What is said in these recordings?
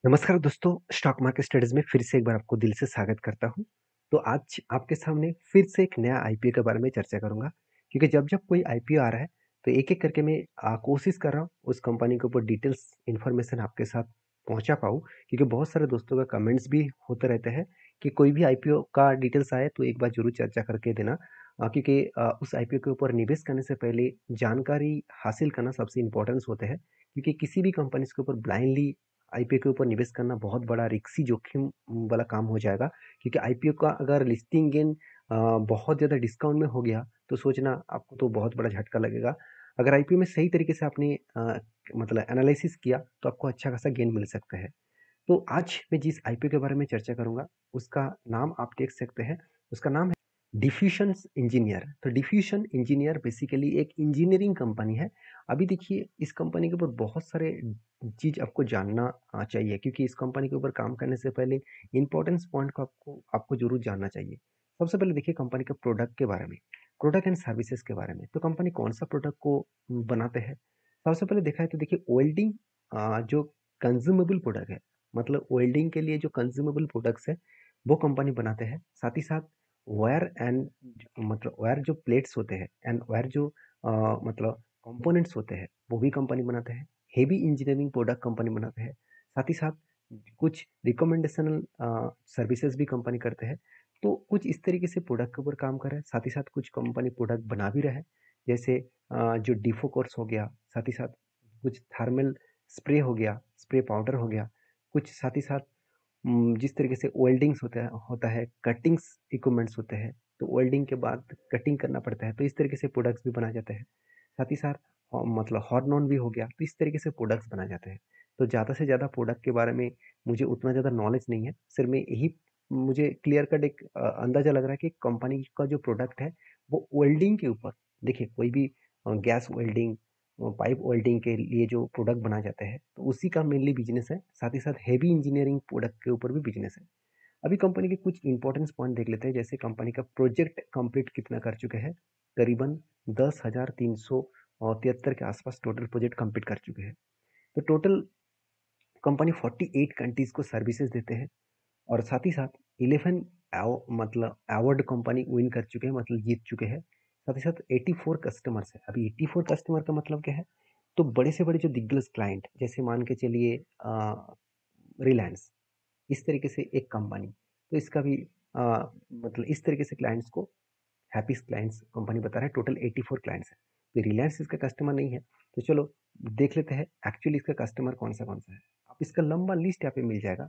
नमस्कार दोस्तों, stock market studies में फिर से एक बार आपको दिल से स्वागत करता हूँ। तो आज आपके सामने फिर से एक नया आईपीओ के बारे में चर्चा करूँगा, क्योंकि जब-जब कोई आईपीओ आ रहा है, तो एक-एक करके मैं कोशिश कर रहा हूँ उस कंपनी के ऊपर डिटेल्स इन्फॉर्मेशन आपके साथ पहुँचा पाऊँ, क्योंकि बहुत सारे दोस्तों का कमेंट्स भी होते रहते हैं कि कोई भी आईपीओ का डिटेल्स आए तो एक बार ज़रूर चर्चा करके देना। क्योंकि उस आईपीओ के ऊपर निवेश करने से पहले जानकारी हासिल करना सबसे इम्पोर्टेंस होता है, क्योंकि किसी भी कंपनीज़ के ऊपर ब्लाइंडली आईपीओ के ऊपर निवेश करना बहुत बड़ा रिस्की जोखिम वाला काम हो जाएगा, क्योंकि आईपीओ का अगर लिस्टिंग गेन बहुत ज़्यादा डिस्काउंट में हो गया तो सोचना आपको तो बहुत बड़ा झटका लगेगा। अगर आईपीओ में सही तरीके से आपने मतलब एनालिसिस किया तो आपको अच्छा खासा गेन मिल सकता है। तो आज मैं जिस आईपीओ के बारे में चर्चा करूंगा उसका नाम आप देख सकते हैं। उसका नाम है डिफ्यूशन इंजीनियर। तो डिफ्यूशन इंजीनियर बेसिकली एक इंजीनियरिंग कंपनी है। अभी देखिए, इस कंपनी के ऊपर बहुत सारे चीज आपको जानना चाहिए, क्योंकि इस कंपनी के ऊपर काम करने से पहले इंपॉर्टेंस पॉइंट को आपको आपको जरूर जानना चाहिए। सबसे पहले देखिए कंपनी के प्रोडक्ट के बारे में, प्रोडक्ट एंड सर्विसेज के बारे में। तो कंपनी कौन सा प्रोडक्ट को बनाते हैं, सबसे पहले देखा है तो देखिए वेल्डिंग जो कंज्यूमेबल प्रोडक्ट है, मतलब वेल्डिंग के लिए जो कंज्यूमेबल प्रोडक्ट्स है वो कंपनी बनाते हैं। साथ ही साथ वायर एंड मतलब वायर जो प्लेट्स होते हैं एंड वायर जो मतलब कंपोनेंट्स होते हैं वो भी कंपनी बनाते हैं। हेवी इंजीनियरिंग प्रोडक्ट कंपनी बनाते हैं। साथ ही साथ कुछ रिकमेंडेशनल सर्विसेज भी कंपनी करते हैं। तो कुछ इस तरीके से प्रोडक्ट के ऊपर काम कर रहे हैं। साथ ही साथ कुछ कंपनी प्रोडक्ट बना भी रहे हैं, जैसे जो डिफो कोर्स हो गया, साथ ही साथ कुछ थर्मल स्प्रे हो गया, स्प्रे पाउडर हो गया, कुछ साथ ही साथ जिस तरीके से वेल्डिंग्स होता है, कटिंग्स इक्विपमेंट्स होते हैं, तो वेल्डिंग के बाद कटिंग करना पड़ता है, तो इस तरीके से प्रोडक्ट्स भी बनाए जाते हैं। साथ ही साथ मतलब हॉर्न ऑन भी हो गया, तो इस तरीके से प्रोडक्ट्स बनाए जाते हैं। तो ज़्यादा से ज़्यादा प्रोडक्ट के बारे में मुझे उतना ज़्यादा नॉलेज नहीं है। सिर्फ मैं यही मुझे क्लियर कट एक अंदाज़ा लग रहा है कि कंपनी का जो प्रोडक्ट है वो वेल्डिंग के ऊपर, देखिए कोई भी गैस वेल्डिंग, पाइप वेल्डिंग के लिए जो प्रोडक्ट बनाए जाते हैं तो उसी का मेनली बिजनेस है। साथ ही साथ हेवी इंजीनियरिंग प्रोडक्ट के ऊपर भी बिजनेस है। अभी कंपनी के कुछ इंपॉर्टेंस पॉइंट देख लेते हैं, जैसे कंपनी का प्रोजेक्ट कंप्लीट कितना कर चुके हैं। करीबन 10,373 के आसपास टोटल प्रोजेक्ट कंप्लीट कर चुके हैं। तो टोटल कंपनी 48 कंट्रीज को सर्विसेज देते हैं, और साथ ही साथ 11 मतलब अवार्ड कंपनी विन कर चुके हैं, मतलब जीत चुके हैं। साथ ही साथ 84 कस्टमर्स है। अभी 84 कस्टमर का मतलब क्या है, तो बड़े से बड़े जो दिग्गज क्लाइंट, जैसे मान के चलिए रिलायंस, इस तरीके से एक कंपनी, तो इसका भी मतलब इस तरीके से क्लाइंट्स को हैप्पी क्लाइंट्स कंपनी बता रहा है। टोटल 84 क्लाइंट्स है, तो रिलायंस इसका कस्टमर नहीं है। तो चलो देख लेते हैं एक्चुअली इसका कस्टमर कौन सा है। आप इसका लंबा लिस्ट यहाँ पे मिल जाएगा।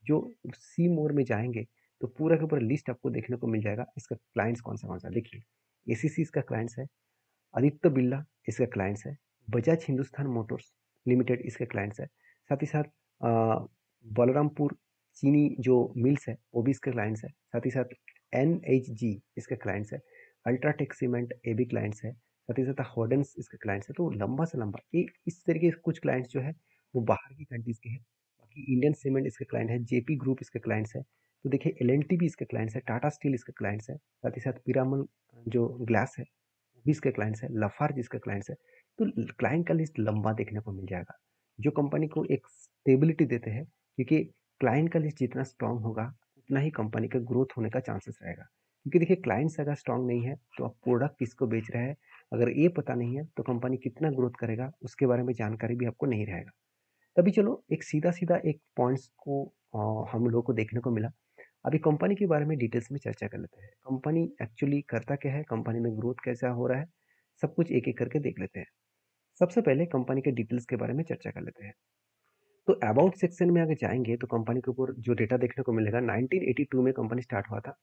जो सी मोर में जाएंगे तो पूरा का पूरा लिस्ट आपको देखने को मिल जाएगा। इसका क्लाइंट्स कौन सा देखिए, एसीसी इसका क्लाइंट्स है, आदित्य बिरला इसका क्लाइंट्स है, बजाज हिंदुस्तान मोटर्स लिमिटेड इसके क्लाइंट्स है। साथ ही साथ बलरामपुर चीनी जो मिल्स है वो भी इसके क्लाइंट्स है। साथ ही साथ NHG इसके क्लाइंट्स है, अल्ट्राटेक सीमेंट ये भी क्लाइंट्स है। साथ ही साथ हॉर्डेंस इसके क्लाइंट्स है। तो लंबा से लंबा ये इस तरीके के कुछ क्लाइंट्स जो है वो बाहर की कंट्रीज के हैं। बाकी इंडियन सीमेंट इसके क्लाइंट है, जेपी ग्रुप इसके क्लाइंट्स है। तो देखिए LNT भी इसके क्लाइंट्स है, टाटा स्टील इसके क्लाइंट्स है। साथ ही साथ पीरामल जो ग्लास है वो भी इसके क्लाइंट्स है, लफार्ज इसके क्लाइंट्स है। तो क्लाइंट का लिस्ट लंबा देखने को मिल जाएगा, जो कंपनी को एक स्टेबिलिटी देते हैं, क्योंकि क्लाइंट का लिस्ट जितना स्ट्रांग होगा उतना ही कंपनी का ग्रोथ होने का चांसेस रहेगा। क्योंकि देखिए क्लाइंट्स अगर स्ट्रांग नहीं है तो आप प्रोडक्ट किसको बेच रहे हैं अगर ये पता नहीं है तो कंपनी कितना ग्रोथ करेगा उसके बारे में जानकारी भी आपको नहीं रहेगा। तभी चलो एक सीधा सीधा एक पॉइंट्स को हम लोगों को देखने को मिला। अभी कंपनी के बारे में डिटेल्स में चर्चा कर लेते हैं। कंपनी एक्चुअली करता क्या है, कंपनी में ग्रोथ कैसा हो रहा है, सब कुछ एक एक करके देख लेते हैं। सबसे पहले कंपनी के डिटेल्स के बारे में चर्चा कर लेते हैं। तो अबाउट सेक्शन में अगर जाएंगे तो कंपनी के ऊपर जो डेटा देखने को मिलेगा, 1982 में कंपनी स्टार्ट हुआ था।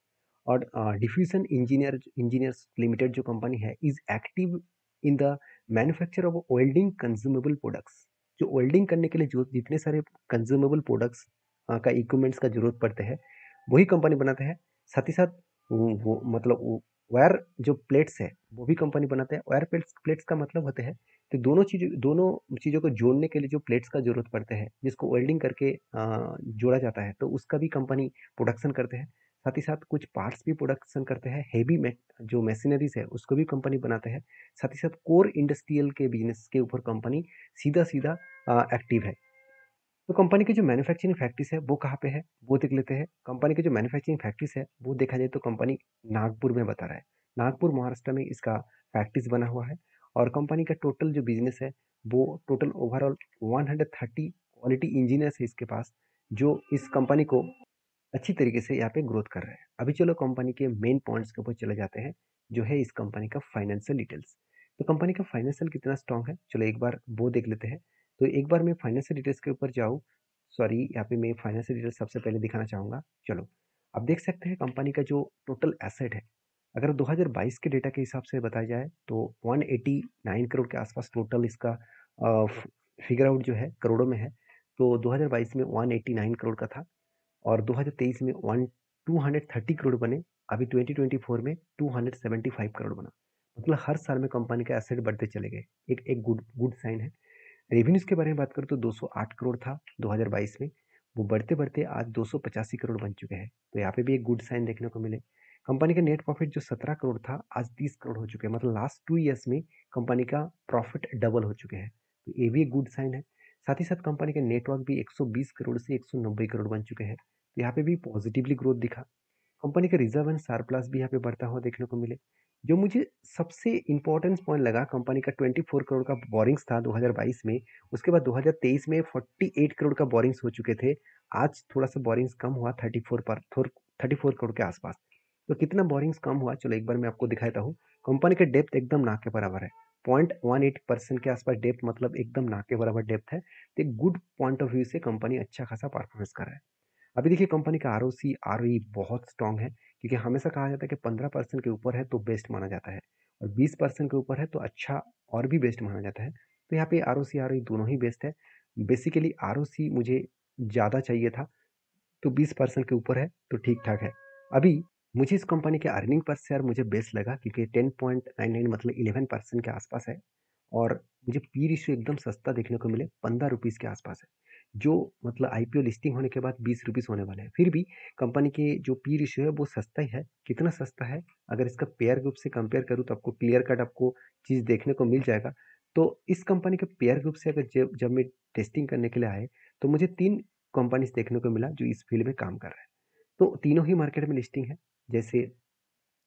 और डिफ्यूजन इंजीनियर्स लिमिटेड जो कंपनी है is active in the manufacture of welding consumable products. जो वेल्डिंग करने के लिए जो जितने सारे कंज्यूमेबल प्रोडक्ट्स का इक्विपमेंट्स का जरूरत पड़ते हैं वही कंपनी बनाते हैं। साथ ही साथ वो मतलब वायर जो प्लेट्स है वो भी कंपनी बनाते हैं। वायर प्लेट्स प्लेट्स का मतलब होते हैं, तो दोनों चीज़ों को जोड़ने के लिए जो प्लेट्स का जरूरत पड़ते हैं जिसको वेल्डिंग करके जोड़ा जाता है, तो उसका भी कंपनी प्रोडक्शन करते हैं। साथ ही साथ कुछ पार्ट्स भी प्रोडक्शन करते हैं। हेवी जो मशीनरीज है उसको भी कंपनी बनाते हैं। साथ ही साथ कोर इंडस्ट्रियल के बिजनेस के ऊपर कंपनी सीधा सीधा एक्टिव है। तो कंपनी की जो मैन्युफैक्चरिंग फैक्ट्रीज है वो कहाँ पे है वो देख लेते हैं। कंपनी की जो मैन्युफैक्चरिंग फैक्ट्रीज है वो देखा जाए तो कंपनी नागपुर में बता रहा है। नागपुर महाराष्ट्र में इसका फैक्ट्रीज बना हुआ है। और कंपनी का टोटल जो बिजनेस है वो टोटल ओवरऑल 130 क्वालिटी इंजीनियर्स है इसके पास, जो इस कंपनी को अच्छी तरीके से यहाँ पे ग्रोथ कर रहे हैं। अभी चलो कंपनी के मेन पॉइंट्स के ऊपर चले जाते हैं, जो है इस कंपनी का फाइनेंशियल डिटेल्स। तो कंपनी का फाइनेंशियल कितना स्ट्रांग है, चलो एक बार वो देख लेते हैं। तो एक बार मैं फाइनेंशियल डिटेल्स के ऊपर जाऊँ, सॉरी यहाँ पे मैं फाइनेंशियल डिटेल्स सबसे पहले दिखाना चाहूँगा। चलो आप देख सकते हैं कंपनी का जो टोटल एसेट है, अगर 2022 के डेटा के हिसाब से बताया जाए तो 189 करोड़ के आसपास टोटल इसका फिगर आउट जो है करोड़ों में है। तो 2022 में 189 करोड़ का था और 2023 में 230 करोड़ बने। अभी 2024 में 275 करोड़ बना। मतलब हर साल में कंपनी का एसेट बढ़ते चले गए। एक एक गुड गुड साइन है। रेवेन्यूज के बारे में बात करूँ तो 208 करोड़ था 2022 में, वो बढ़ते बढ़ते आज 285 करोड़ बन चुके हैं। तो यहाँ पे भी एक गुड साइन देखने को मिले। कंपनी का नेट प्रॉफिट जो 17 करोड़ था आज 30 करोड़ हो चुके हैं। मतलब लास्ट 2 ईयर्स में कंपनी का प्रॉफिट डबल हो चुके हैं। तो ये भी एक गुड साइन है। साथ ही साथ कंपनी का नेटवर्क भी 120 करोड़ से 190 करोड़ बन चुके हैं। तो यहाँ पे भी पॉजिटिवली ग्रोथ दिखा। कंपनी का रिजर्व एंड सरप्लस भी यहाँ पे बढ़ता हुआ देखने को मिले। जो मुझे सबसे इंपॉर्टेंट पॉइंट लगा, कंपनी का 24 करोड़ का बोरिंग्स था 2022 में। उसके बाद 2023 में 48 करोड़ का बोरिंग्स हो चुके थे। आज थोड़ा सा बोरिंग्स कम हुआ 34 करोड़ के आसपास। तो कितना बोरिंग्स कम हुआ, चलो एक बार मैं आपको दिखाता हूँ। कंपनी का डेप्थ एकदम ना के बराबर है। 0.18% के आसपास डेप्थ, मतलब एकदम ना के बराबर डेप्थ है। तो एक गुड पॉइंट ऑफ व्यू से कंपनी अच्छा खासा परफॉर्मेंस कर रहा है। अभी देखिए कंपनी का आरओसी आरओई बहुत स्ट्रांग है, क्योंकि हमेशा कहा जाता है कि 15% के ऊपर है तो बेस्ट माना जाता है, और 20% के ऊपर है तो अच्छा और भी बेस्ट माना जाता है। तो यहाँ पे आरओसी आरओई दोनों ही बेस्ट है। बेसिकली आरओसी मुझे ज़्यादा चाहिए था, तो 20% के ऊपर है तो ठीक ठाक है। अभी मुझे इस कंपनी के अर्निंग पर शेयर मुझे बेस्ट लगा, क्योंकि 10.99 मतलब 11% के आसपास है। और मुझे पी रेशियो एकदम सस्ता देखने को मिले, 15 रुपीज़ के आसपास है, जो मतलब आईपीओ लिस्टिंग होने के बाद 20 रुपीज़ होने वाले हैं। फिर भी कंपनी के जो पी रेशियो है वो सस्ता ही है। कितना सस्ता है, अगर इसका पेयर ग्रुप से कंपेयर करूँ तो आपको क्लियर कट आपको चीज़ देखने को मिल जाएगा। तो इस कंपनी के पेयर ग्रुप से अगर जब मैं टेस्टिंग करने के लिए आए, तो मुझे 3 कंपनीज देखने को मिला जो इस फील्ड में काम कर रहे हैं। तो तीनों ही मार्केट में लिस्टिंग है। जैसे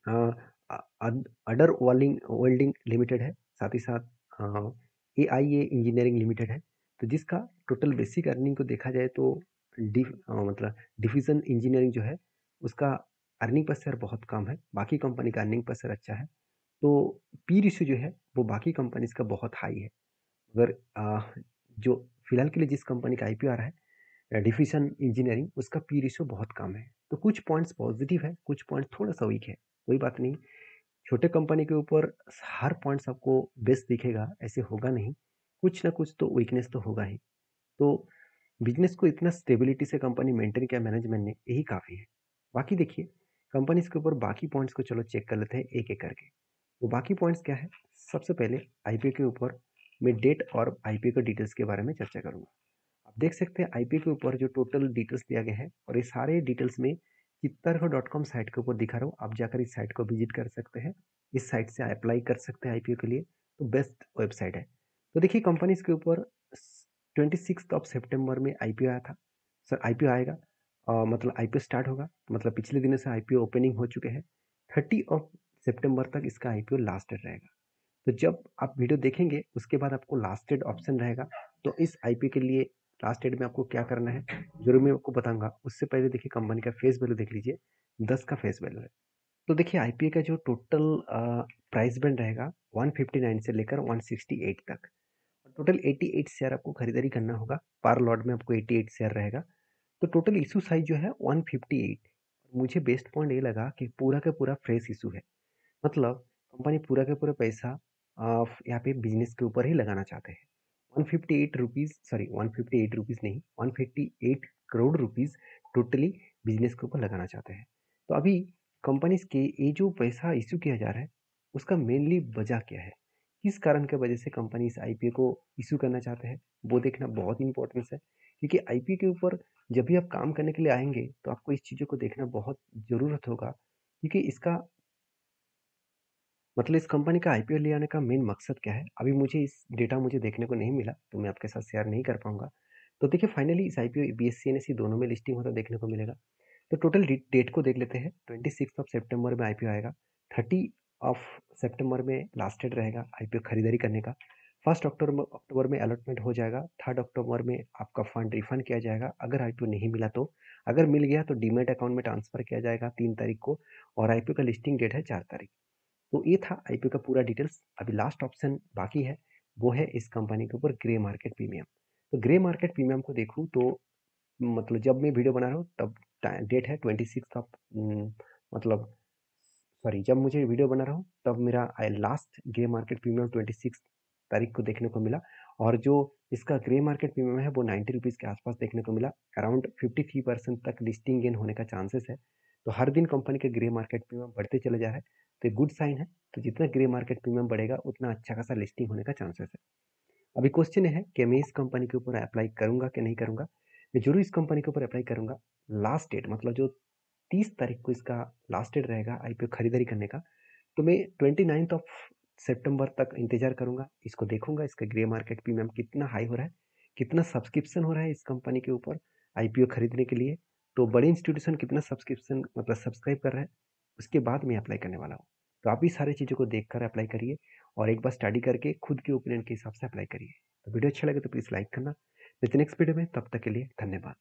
अडर वेल्डिंग लिमिटेड है, साथ ही साथ ए आई ए इंजीनियरिंग लिमिटेड है। तो जिसका टोटल बेसिक अर्निंग को देखा जाए तो मतलब डिफिजन इंजीनियरिंग जो है उसका अर्निंग पर शेयर बहुत कम है, बाकी कंपनी का अर्निंग पर शेयर अच्छा है। तो पी रेशियो जो है वो बाकी कंपनीज का बहुत हाई है। अगर जो फिलहाल के लिए जिस कंपनी का आईपीओ आ रहा है डिफिजन इंजीनियरिंग, उसका पी रेशियो बहुत कम है। तो कुछ पॉइंट्स पॉजिटिव है, कुछ पॉइंट थोड़ा सा वीक है, कोई बात नहीं। छोटे कंपनी के ऊपर हर पॉइंट्स आपको बेस्ट दिखेगा ऐसे होगा नहीं, कुछ ना कुछ तो वीकनेस तो होगा ही। तो बिजनेस को इतना स्टेबिलिटी से कंपनी मेंटेन किया मैनेजमेंट ने, यही काफ़ी है। बाकी देखिए कंपनीज के ऊपर बाकी पॉइंट्स को चलो चेक कर लेते हैं एक एक करके। वो बाकी पॉइंट्स क्या है, सबसे पहले आईपीओ के ऊपर मैं डेट और आईपीओ के डिटेल्स के बारे में चर्चा करूंगा। आप देख सकते हैं आईपीओ के ऊपर जो टोटल डिटेल्स दिया गया है, और ये सारे डिटेल्स में चित्तरहो.com साइट के ऊपर दिखा रहा हूँ। आप जाकर इस साइट को विजिट कर सकते हैं। इस साइट से अप्लाई कर सकते हैं आईपीओ के लिए, तो बेस्ट वेबसाइट है। तो देखिए कंपनीज के ऊपर 26 सितंबर में आईपीओ आया था। सर आईपीओ आएगा, मतलब आईपीओ स्टार्ट होगा, मतलब पिछले दिनों से आईपीओ ओपनिंग हो चुके हैं। 30 सितंबर तक इसका आईपीओ लास्ट डेट रहेगा। तो जब आप वीडियो देखेंगे उसके बाद आपको लास्ट डेट ऑप्शन रहेगा। तो इस आईपीओ के लिए लास्ट डेट में आपको क्या करना है जरूर मैं आपको बताऊंगा। उससे पहले देखिए कंपनी का फेस वैल्यू देख लीजिए, 10 का फेस वैल्यू है। तो देखिए आईपीओ का जो टोटल प्राइस बैंड रहेगा 159 से लेकर 168 तक। टोटल 88 शेयर आपको खरीदारी करना होगा, पर लॉट में आपको 88 शेयर रहेगा। तो टोटल इशू साइज जो है 158। मुझे बेस्ट पॉइंट ये लगा कि पूरा का पूरा फ्रेश इशू है। मतलब कंपनी पूरा का पूरा पैसा यहाँ पे बिजनेस के ऊपर ही लगाना चाहते हैं। 158 रुपीज़, सॉरी 158 रुपीज़ नहीं, 158 करोड़ रुपीज़ टोटली बिजनेस के ऊपर लगाना चाहते हैं। तो अभी कंपनीज के ये जो पैसा इशू किया जा रहा है उसका मेनली वजह क्या है, किस कारण की वजह से कंपनी इस आईपीओ को इशू करना चाहते हैं, वो देखना बहुत इंपॉर्टेंस है। क्योंकि आईपीओ के ऊपर जब भी आप काम करने के लिए आएंगे तो आपको इस चीज़ों को देखना बहुत ज़रूरत होगा। क्योंकि इसका मतलब इस कंपनी का आईपीओ ले आने का मेन मकसद क्या है, अभी मुझे इस डेटा मुझे देखने को नहीं मिला तो मैं आपके साथ शेयर नहीं कर पाऊंगा। तो देखिए फाइनली इस आईपीओ बीएससी एनएसई दोनों में लिस्टिंग होता देखने को मिलेगा। तो टोटल डेट को देख लेते हैं। 26 सितंबर में आईपीओ आएगा। 30 सितंबर में लास्ट डेट रहेगा आईपीओ खरीदारी करने का। 1 अक्टूबर में अलॉटमेंट हो जाएगा। 3 अक्टूबर में आपका फंड रिफंड किया जाएगा अगर आईपीओ नहीं मिला तो। अगर मिल गया तो डीमेट अकाउंट में ट्रांसफर किया जाएगा 3 तारीख को। और आईपीओ का लिस्टिंग डेट है 4 तारीख। तो ये था आईपीओ का पूरा डिटेल्स। अभी लास्ट ऑप्शन बाकी है, वो है इस कंपनी के ऊपर ग्रे मार्केट प्रीमियम। तो ग्रे मार्केट प्रीमियम को देखूँ तो मतलब जब मैं वीडियो बना रहा हूँ तब डेट है 26 मतलब सॉरी, जब मुझे वीडियो बना रहा हूँ तब मेरा लास्ट ग्रे मार्केट प्रीमियम 26 तारीख को देखने को मिला। और जो इसका ग्रे मार्केट प्रीमियम है वो 90 रुपीज़ के आसपास देखने को मिला। अराउंड 53% तक लिस्टिंग गेन होने का चांसेस है। तो हर दिन कंपनी के ग्रे मार्केट प्रीमियम बढ़ते चले जा रहा है, तो एक गुड साइन है। तो जितना ग्रे मार्केट प्रीमियम बढ़ेगा उतना अच्छा खासा लिस्टिंग होने का चांसेस है। अभी क्वेश्चन है कि मैं इस कंपनी के ऊपर अप्लाई करूंगा कि नहीं करूंगा। मैं जरूर इस कंपनी के ऊपर अप्लाई करूंगा। लास्ट डेट मतलब जो 30 तारीख को इसका लास्ट डेट रहेगा आईपीओ खरीदारी करने का। तो मैं 29 सितंबर तक इंतजार करूंगा, इसको देखूंगा इसका ग्रे मार्केट प्रीमियम कितना हाई हो रहा है, कितना सब्सक्रिप्शन हो रहा है इस कंपनी के ऊपर आईपीओ खरीदने के लिए। तो बड़े इंस्टीट्यूशन कितना सब्सक्रिप्शन मतलब सब्सक्राइब कर रहा है, उसके बाद मैं अप्लाई करने वाला हूँ। तो आप भी सारी चीज़ों को देखकर अप्लाई करिए और एक बार स्टडी करके खुद के ओपिनियन के हिसाब से अप्लाई करिए। तो वीडियो अच्छा लगे तो प्लीज़ लाइक करना। मिलते नेक्स्ट वीडियो में, तब तक के लिए धन्यवाद।